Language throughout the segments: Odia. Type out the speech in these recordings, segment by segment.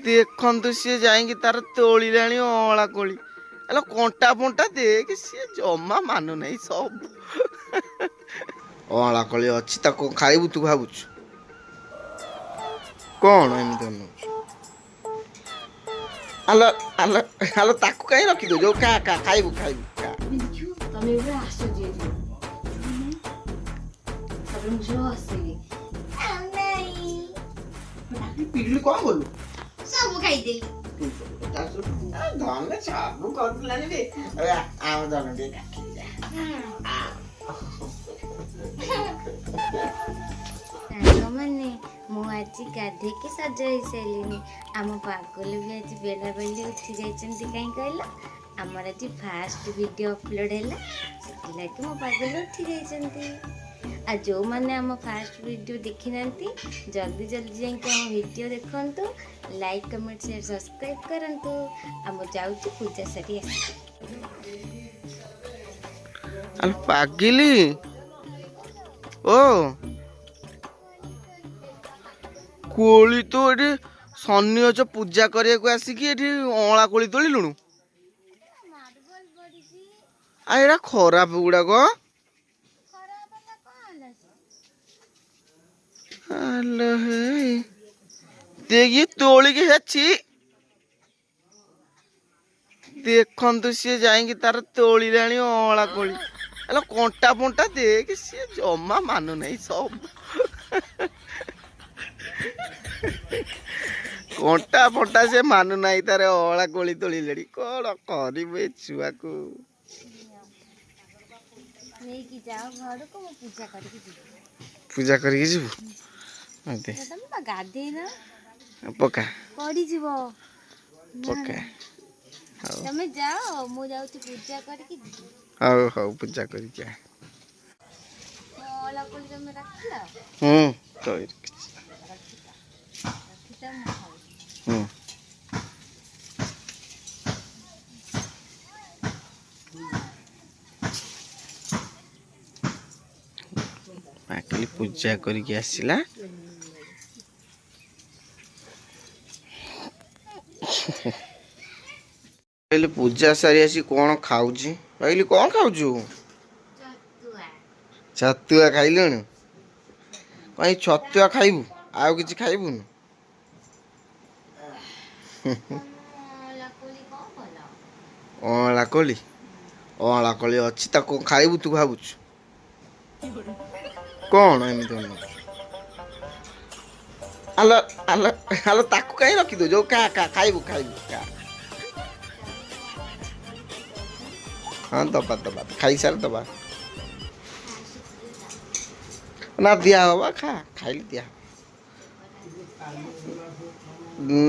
ଦେଖନ୍ତୁ ସିଏ ଯାଇକି ତାର ତୋଳିଲାଣି ଅଁଳା କୋଳି। ଆଲୋ କଣ୍ଟା ଫଣ୍ଟା ଦେଖ ସିଏ ଜମା ମାନୁନାହିଁ ସବୁ। ଅଁଳା କୋଳି ଅଛି ତାକୁ ଖାଇବୁ ତୁ ଭାବୁଛୁ କଣ ଏମିତି ଅନଉଛୁ? ଆଲୋ ଆଲୋ ଆଲୋ ତାକୁ କାହିଁ ରଖିଦଉ ଯୋଉ ଖା ଖା ଖାଇବୁ ଖାଇବୁ ଖା। ତମେ ଏବେ ଆସୁଛି ପିଜୁଳି କଣ କଲୁ? ସବୁ ଖାଇଦେଲି। ଧନ ସବୁ କରୁଥିଲାନି ରେ ଆମ ଧନ ଟିକେ ସାଙ୍ଗମାନେ ମୁଁ ଆଜି ଗାଧେଇକି ସଜ ହେଇସାରିଲିଣି। ଆମ ପାଗଲ ବି ଆଜି ବେଳା ବେଳି ଉଠି ଯାଇଛନ୍ତି। କାହିଁ କହିଲ ଆମର ଆଜି ଫାଷ୍ଟ ଭିଡ଼ିଓ ଅପଲୋଡ଼ ହେଲା, ସେଥିଲାଗି ମୋ ପାଗଲ ଉଠି ଯାଇଛନ୍ତି। ଆଉ ଯେଉଁମାନେ ଆମ ଫାଷ୍ଟ ଭିଡ଼ିଓ ଦେଖିନାହାନ୍ତି ଜଲ୍ଦି ଜଲ୍ଦି ଯାଇକି ଆମ ଭିଡ଼ିଓ ଦେଖନ୍ତୁ, ଲାଇକ୍ କମେଣ୍ଟ ସେୟାର ସବସ୍କ୍ରାଇବ୍ କରନ୍ତୁ। ଆଉ ମୁଁ ଯାଉଛି ପୂଜା ସାରି ଆସିବି। ଆଲୋ ପାଗିଲି ଓ କୋଳି ତ ଏଠି ଶନି ଅଛ ପୂଜା କରିବାକୁ ଆସିକି ଏଠି ଅଁଳା କୋଳି ତୋଳିଲୁଣୁ। ଆ ଏଇଟା ଖରାପ ଗୁଡାକ। ଆଲୋ ହେଇ ଦେଖି ତୋଳିକି ଅଛି। ଦେଖନ୍ତୁ ସିଏ ଯାଇକି ତାର ତୋଳିଲାଣି ଅଁଳା କୋଳି। ଆଲୋ କଣ୍ଟା ଫଣ୍ଟା ଦେଖ ସିଏ ଜମା ମାନୁନାହିଁ ସବୁ। କଣ୍ଟା ଫଣ୍ଟା ସେ ମାନୁନାହିଁ ତାର ଅଁଳା କୋଳି ତୋଳିଲେଣି। କଣ କରିବୁ ଏ ଛୁଆକୁ? ନେଇକି ଯାଅ ଘରକୁ, ମୁଁ ପୂଜା କରିକି ଯିବି। ପୂଜା କରିକି ଯିବୁ? ତମେ ବା ଗାଧେଇନ, ପକା ପଡ଼ିଯିବ। ନା ପକା ନା ହଉ ତମେ ଯାଅ, ମୁଁ ଯାଉଛି ପୂଜା କରିକି ଯିବି। ହଉ ହଉ ପୂଜା କରିକି ଆ। ମୋ ଅଁଳା କୋଳି ତମେ ରଖିଲ? ରଖିଥା ମୁଁ ଖାଇବି। ହୁଁ ପାକିଲି ପୂଜା କରିକି ଆସିଲା। କହିଲି ପୂଜା ସାରି ଆସି କଣ ଖାଉଛି? କହିଲି କଣ ଖାଉଛୁ? ଛତୁଆ ଖାଇଲୁଣି? କାଇଁ ଛତୁଆ ଖାଇବୁ ଆଉ କିଛି ଖାଇବୁନି? ଅଁଳା କୋଳି ଅଁଳା କୋଳି ଅଛି ତାକୁ ଖାଇବୁ ତୁ ଭାବୁଛୁ କଣ ଏମିତି ଅନଉଛୁ? ଆଲୋ ଆଲୋ ଆଲୋ ତାକୁ କାହିଁ ରଖିଦଉ ଯୋଉ ଖା ଖା ଖାଇବୁ ଖାଇବୁ ଖା। ହଁ ଦବା ଦବା ଖାଇସାର ଦବା। ନା ଦିଆ ହବ ବା ଖା ଖାଇଲେ ଦିଆ ହବ।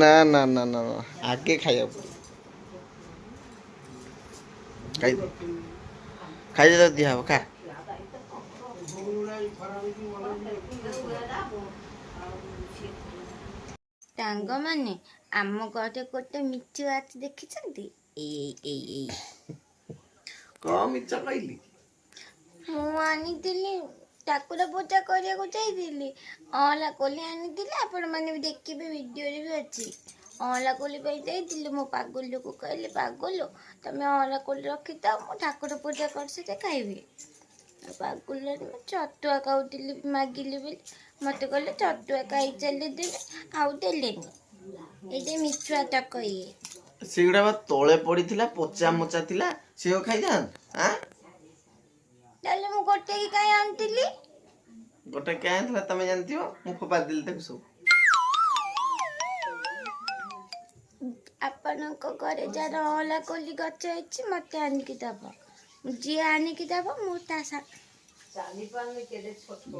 ନା ନା ନା ନା ଆଗେ ଖାଇବାକୁ ପଡିବ। ଖାଇଦେ ଖାଇଦେ ତତେ ଦିଆ ହବ ଖା। ସାଙ୍ଗମାନେ ଆମ ଘରେ ଗୋଟେ ମିଛୁ ଅଛି ଦେଖିଛନ୍ତି? ଏଇ କଣ ମିଛ କହିଲି? ମୁଁ ଆଣିଥିଲି, ଠାକୁର ପୂଜା କରିବାକୁ ଯାଇଥିଲି, ଅଁଳା କୋଳି ଆଣିଥିଲି। ଆପଣମାନେ ବି ଦେଖିବେ, ଭିଡ଼ିଓରେ ବି ଅଛି। ଅଁଳା କୋଳି ପାଇଁ ଯାଇଥିଲି, ମୋ ପାଗୁଲୁକୁ କହିଲି ପାଗୁଲୁ ତମେ ଅଁଳା କୋଳି ରଖିଥାଅ, ମୁଁ ଠାକୁର ପୂଜା କରିସାରି ଖାଇବି। ପାଗୁଲ ମୁଁ ଛତୁଆ ଖାଉଥିଲି ମାଗିଲି ବୋଲି, ମତେ କହିଲେ ଛତୁଆ ଖାଇଚାଲି ଦେବି, ଆଉ ଦେଲେନି। ଏଇଟା ମିଛୁଆ ତକ ଇଏ। ସେଗୁଡା ବା ତଳେ ପଡିଥିଲା ପଚା ମୋଚା ଥିଲା, ସେଉ ଖାଇଥାନ୍ତୁ। ଆଁ ତାହେଲେ ମୁଁ ଗୋଟେଇକି କାହିଁ ଆଣିଥିଲି? ଗୋଟେ କାଇଁ ଆଣିଥିଲା ତମେ ଜାଣିଥିବ, ମୁଁ ଫୋପାଡ଼ି ଦେଲି ତାକୁ ସବୁ। ଆପଣଙ୍କ ଘରେ ଯାହାର ଅଁଳା କୋଳି ଗଛ ହେଇଛି ମତେ ଆଣିକି ଦବ। ଯିଏ ଆଣିକି ଦବ ମୁଁ ତା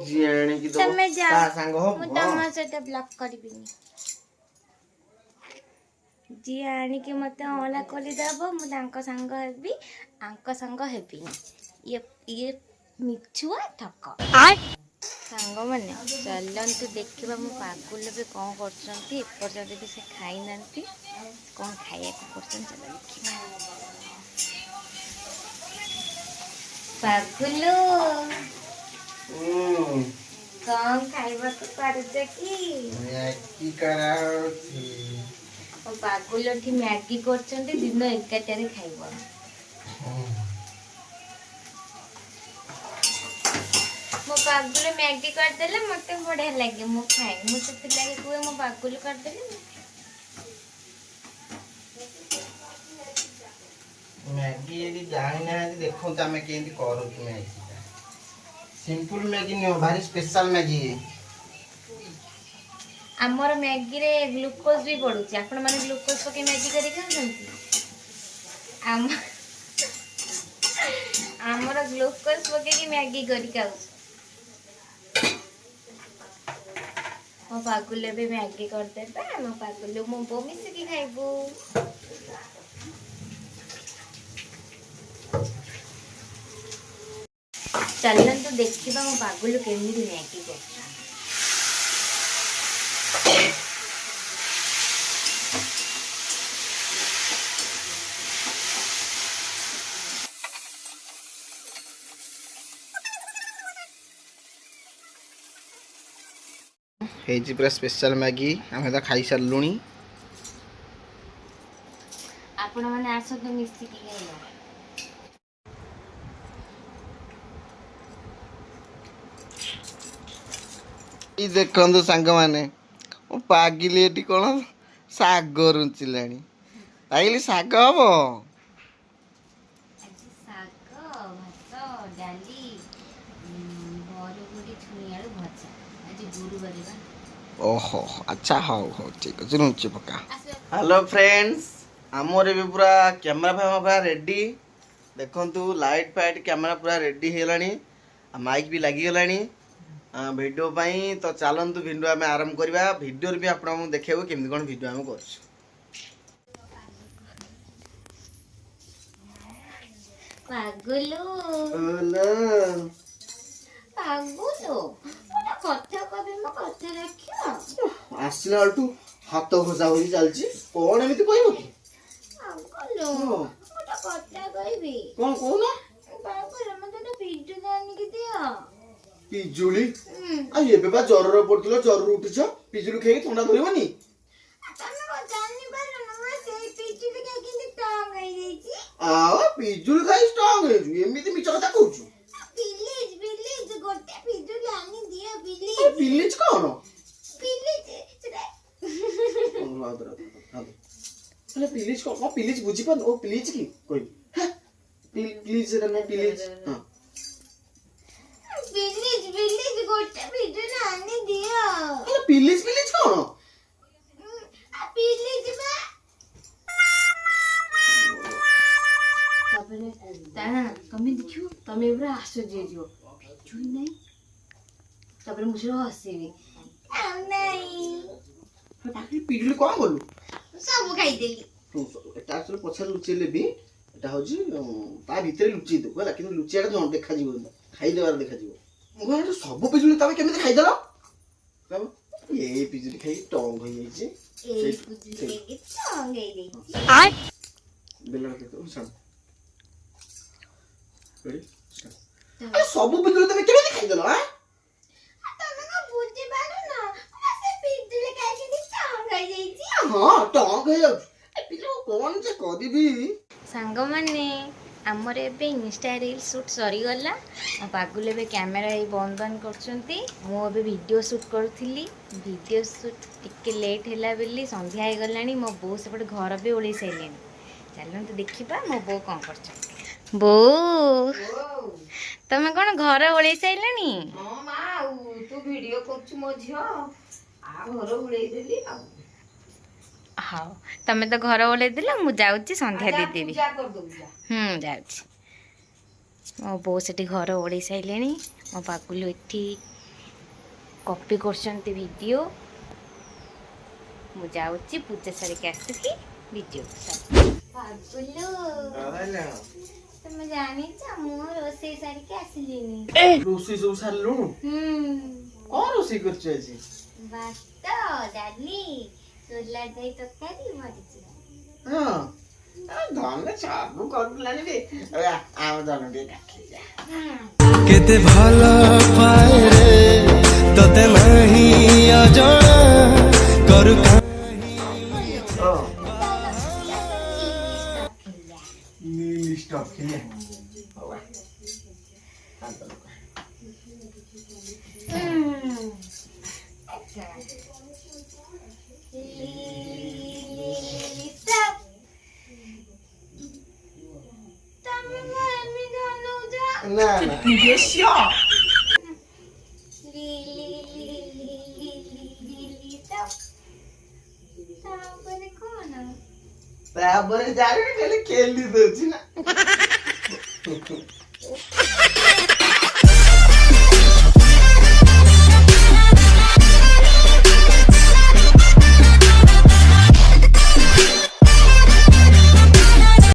ଯିଏ ଆଣିକି ଦବ ତମେ ତା ଯାଅ, ସାଙ୍ଗ ହବୁ। ମୁଁ ହଁ ତମ ସହିତ ବ୍ଲକ୍ କରିବିନି। ଯିଏ ଆଣିକି ମତେ ଅଁଳା କୋଳି ଦବ ମୁଁ ତାଙ୍କ ସାଙ୍ଗ ହେବି, ଆଙ୍କ ସାଙ୍ଗ ହେବିନି। ଇଏ ମିଛୁଆ ଠକ। ସାଙ୍ଗମାନେ ଚାଲନ୍ତୁ ଦେଖିବା ମୋ ପାଗୁଲ ବି କଣ କରୁଛନ୍ତି। ଏପର୍ଯ୍ୟନ୍ତ ବି ସେ ଖାଇନାହାନ୍ତି, କଣ ଖାଇବାକୁ କରୁଛନ୍ତି ଚାଲ ଦେଖିବା। ପାଗୁଲୁ କଣ ଖାଇବାକୁ କରୁଛ କି? ମ୍ୟାଗି କରାହଉଛି। ପାଗୁଲ ଏଠି ମ୍ୟାଗି କରୁଛନ୍ତି ଦିନ 11ଟାରେ ଖାଇବ। ମୋ ପାଗୁଲ ମ୍ୟାଗି କରିଦେଲେ ମତେ ବଢିଆ ଲାଗେ, ମୁଁ ଖାଏ। ମୁଁ ସେଥିଲାଗି କୁହେ ମୋ ପାଗୁଲ କରିଦେଲେ ମ୍ୟାଗି ଯଦି ଜାଣିନାହାନ୍ତି ଦେଖନ୍ତୁ ଆମେ କେମିତି କରୁଛୁ ମ୍ୟାଗି। ସିମ୍ପଲ ମ୍ୟାଗି ନୁହଁ, ଭାରି ସ୍ପେଶାଲ ମ୍ୟାଗି। ଆମର ମ୍ୟାଗିରେ ଗ୍ଲୁକୋଜ ବି ପଡୁଛି। ଆପଣ ମାନେ ଗ୍ଲୁକୋଜ ପକେଇ ମ୍ୟାଗି କରି ଖାଉଛନ୍ତି? ଆମର ଗ୍ଲୁକୋଜ ପକେଇକି ମ୍ୟାଗି କରି ଖାଉଛୁ। ମୋ ପାଗୁଲ ଏବେ ମ୍ୟାଗି କରିଦେବେ, ମୋ ପାଗୁଲ ମୋ ବୋଉ ମିଶିକି ଖାଇବୁ। ଚାଲନ୍ତୁ ଦେଖିବା ମୋ ପାଗୁଲ କେମିତି ମ୍ୟାଗି କରୁଛି। ହେଇଛି ପୁରା ସ୍ପେଶାଲ ମ୍ୟାଗି, ଆମେ ତ ଖାଇସାରିଲୁଣି। ଆପଣ ମାନେ ଆସନ୍ତୁ ମିଶିକି ଖାଇବା। ଏଇ ଦେଖନ୍ତୁ ସାଙ୍ଗମାନେ, ମୁଁ ପାଗିଲି ଏଠି କଣ ଶାଗ ରୁଞ୍ଚିଲାଣି। ପାଗିଲି ଶାଗ ହବ? ଆଜି ଶାଗ, ଭାତ, ଡାଲି, ବରଗୁଡ଼ି ଛୁଇଁ ଆଳୁ ଭଜା। ଆଜି ଗୁରୁବାର ବା। ଓହୋ ଆଚ୍ଛା, ହଉ ହଉ ଠିକ୍ ଅଛି, ରୁଞ୍ଚି ପକା। ହ୍ୟାଲୋ ଫ୍ରେଣ୍ଡସ୍, ଆମର ଏବେ ପୁରା କ୍ୟାମେରା ଫ୍ୟାମେରା ପୁରା ରେଡ଼ି। ଦେଖନ୍ତୁ ଲାଇଟ୍ ଫାଇଟ୍ କ୍ୟାମେରା ପୁରା ରେଡ଼ି ହେଇଗଲାଣି, ଆଉ ମାଇକ୍ ବି ଲାଗିଗଲାଣି ଭିଡ଼ିଓ ପାଇଁ। ତ ଚାଲନ୍ତୁ ଭିଡ଼ିଓ ଆମେ ଆରମ୍ଭ କରିବା। ଭିଡ଼ିଓରେ ବି ଆପଣଙ୍କୁ ଦେଖେଇବୁ କେମିତି କ'ଣ ଭିଡ଼ିଓ ଆମେ କରୁଛୁ। ପାଗୁଲୁ ପାଗୁଲୁ ଗୋଟେ କଥା କହିବି, ମୋ କଥା ରଖିବ? ଆସିଲା ବେଳଠୁ ହାତ ଘଷା ଘଷି ଚାଲିଛି, କ'ଣ ଏମିତି କହିବ କି? ପାଗୁଲୁ ଗୋଟେ କଥା କହିବି। କ'ଣ କହୁନ? ପାଗୁଲୁ ମତେ ଗୋଟେ ପିଜୁଳି ଆଣିକି ଦିଅ। ପିଜୁଳି? ଆଉ ଏବେ ବା ଜ୍ୱରରେ ପଡୁଥିଲ, ଜ୍ୱରରୁ ଉଠିଛ, ପିଜୁଳି ଖାଇକି ଥଣ୍ଡା ଧରିବନି? ତମେ କଣ ଜାଣିପାରୁନ? ମୁଁ ସେଇ ପିଜୁଳି ଖାଇକି ଷ୍ଟ୍ରଙ୍ଗ ହେଇଯାଇଛି। ଆଉ ପିଜୁଳି ଖାଇ ଷ୍ଟ୍ରଙ୍ଗ ହେଇଛୁ, ଏମିତି ମିଛ କଥା କହୁଛୁ? ପ୍ଲିଜ ପ୍ଲିଜ ଗୋଟେ ପିଜୁଳି ଆଣି ଦିଅ ପ୍ଲିଜ। ପିଲିଜ କ'ଣ? ପ୍ଲିଜ ସେଟା ହେଲେ ପିଲିଜ କ'ଣ? ପିଲିଜ ବୁଝିପାରୁନ? ଓ ପିଲିଜ କି କହିବି? ପ୍ଲିଜ ସେଟା ନା ପିଲିଜ। ହଁ ପ୍ଲିଜ ପ୍ଲିଜ ଗୋଟେ ପିଜୁଳି ଆଣି ଦିଅ। ହେଲେ ପିଲିଜ ପିଲିଜ କ'ଣ? ପ୍ଲିଜ ବା। ତାପରେ ତମେ ଦେଖିବ, ତମେ ପୁରା ଆଶ୍ଚର୍ଯ୍ୟ ହେଇଯିବ, ପିଜୁଳି ନାହିଁ। ତାପରେ ମୁଁ ସେଟା ହସିବି, ଆଉ ନାହିଁ। ପିଜୁଳି କ'ଣ କଲୁ? ସବୁ ଖାଇଦେଲି। ଏଟା ଆକ୍ଚୁଆଲି ପଛରେ ଲୁଚେଇଲେ ବି ଏଟା ହଉଛି ତା ଭିତରେ ଲୁଚେଇ ଦେବୁ ହେଲା, କିନ୍ତୁ ଲୁଚିଆଟା ଦେଖାଯିବ, ଖାଇଦେବାର ଦେଖାଯିବ। ମୁଁ କହିଲି ସବୁ ପିଜୁଳି ତମେ କେମିତି ଖାଇଦେଲ? ଏଇ ପିଜୁଳି ଖାଇ ଷ୍ଟଙ୍ଗ ହେଇଯାଇଛି। ସବୁ ପିଜୁଳି ତମେ କେମିତି ଖାଇଦେଲ? ହଁ ଷ୍ଟଙ୍ଗ ହେଇଯାଉଛି, କ'ଣ ଯେ କରିବି? ସାଙ୍ଗମାନେ ଆମର ଏବେ ଇନଷ୍ଟା ରିଲ୍ ସୁଟ୍ ସରିଗଲା। ମୋ ପାଗୁଲ ଏବେ କ୍ୟାମେରା ଏଇ ବନ୍ଦ ବାନ୍ଦ କରୁଛନ୍ତି। ମୁଁ ଏବେ ଭିଡ଼ିଓ ସୁଟ୍ କରୁଥିଲି। ଭିଡ଼ିଓ ସୁଟ୍ ଟିକେ ଲେଟ୍ ହେଲା ବୋଲି ସନ୍ଧ୍ୟା ହେଇଗଲାଣି। ମୋ ବୋଉ ସେପଟେ ଘର ବି ଓଳେଇ ସାରିଲେଣି। ଚାଲନ୍ତୁ ଦେଖିବା ମୋ ବୋଉ କ'ଣ କରୁଛନ୍ତି। ବୋଉ ତମେ କ'ଣ ଘର ଓଳେଇ ସାରିଲଣି? ହଁ ମା, ଆଉ ତୁ ଭିଡିଓ କରୁଛୁ ମୋ ଝିଅ, ଘର ଓଳେଇ ଦେଲି ଆଉ। ହଉ ତମେ ତ ଘର ଓଳେଇ ଦେଲ, ମୁଁ ଯାଉଛି ସନ୍ଧ୍ୟା ଦେଇଦେବି। ଯାଉଛି। ମୋ ବୋଉ ସେଠି ଘର ଓଳେଇ ସାରିଲେଣି। ମୋ ପାଗୁଲୁ ଏଠି କପି କରୁଛନ୍ତି ଭିଡ଼ିଓ। ମୁଁ ଯାଉଛି ପୂଜା ସାରିକି ଆସିକି ଭିଡ଼ିଓ। ପାଗୁଲୁ ତମେ ଜାଣିଛ ମୁଁ ରୋଷେଇ ସାରିକି ଆସିଲିଣି। ରୋଷେଇ ସବୁ ସାରିଲୁଣୁ? କ'ଣ ରୋଷେଇ କରୁଛୁ ଆଜି? ଭାତ, ଡାଲି, ସୋଲା ଦହି ତରକାରୀ, ଭଜା। ହଁ ଧନ ସବୁ କରୁଲାଣି ରେ, ଆମ ଧନ ଟିକେ କାଟିଯା। କେତେ ଭଲ ପାଏ ରେ ତତେ ନାହିଁ ଅଜଣା କରୁ ହଁ ଇଂଲିଶ ଷ୍ଟପ୍ ଖେଳିବା। नीली स्टॉप खेलिए होगा ना ना ତାପରେ କଣ ତାପରେ ଯାଇ ଖାଲି ଖେଳି ଦଉଛି ନା